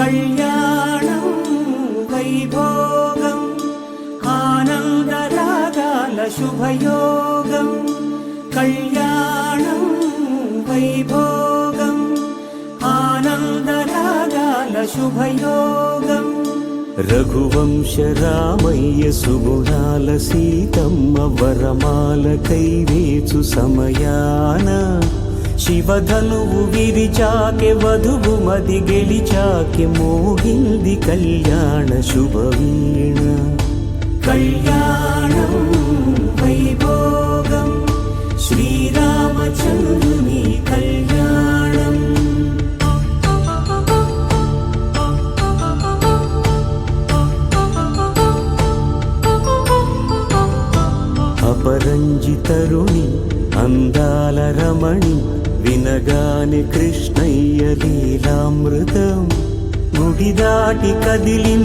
కళ్యాణం వైభోగం ఆనందరాగాల శుభయోగం కళ్యాణం వైభోగం ఆనందరాగాల శుభయోగం రఘువంశ రామయ్య సుగుణాల సీతమ్మ వరమాల కైవేచు సమయాన శివధనువు విరిచాకె వధువు మది గెలిచాకె మోగింది కళ్యాణ శుభవీణ కళ్యాణం వైభోగం శ్రీరామచంద్రుని కళ్యాణం అపరంజి తరుణి అందాల రమణి వినగానే కృష్ణయ్య లీలామృతం గుడి దాటి కదిలి